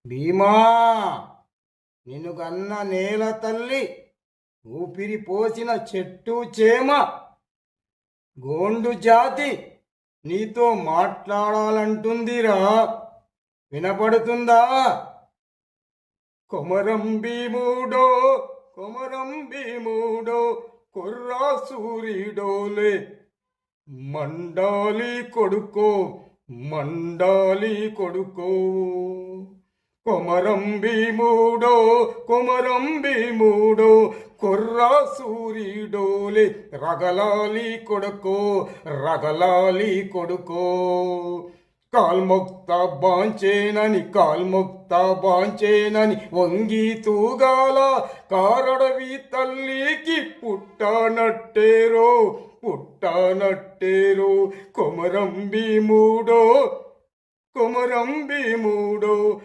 భీమా, నిన్ను గన్న నేల తల్లి, ఊపిరి పోసిన చెట్టు చేమ, గోండు జాతి నీతో మాట్లాడాలంటుందిరా. వినపడుతుందా? కొమరం భీముడో, కొమరం భీముడో, కొర్రా సూరిడోలే, మండాలి కొడుకో, మండాలి కొడుకో. కొమరం భీముడో, కొమరం భీముడో, కొర్రా సూరిడోలే, రగలాలి కొడుకో, రగలాలి కొడుకో. కాల్మొక్త బాంచేనని, కాల్మొక్త బాంచేనని వంగి తూగాల, కారడవి తల్లికి పుట్టనట్టేరో, పుట్టనట్టేరో. కొమరం భీముడో, కొమరం భీముడో,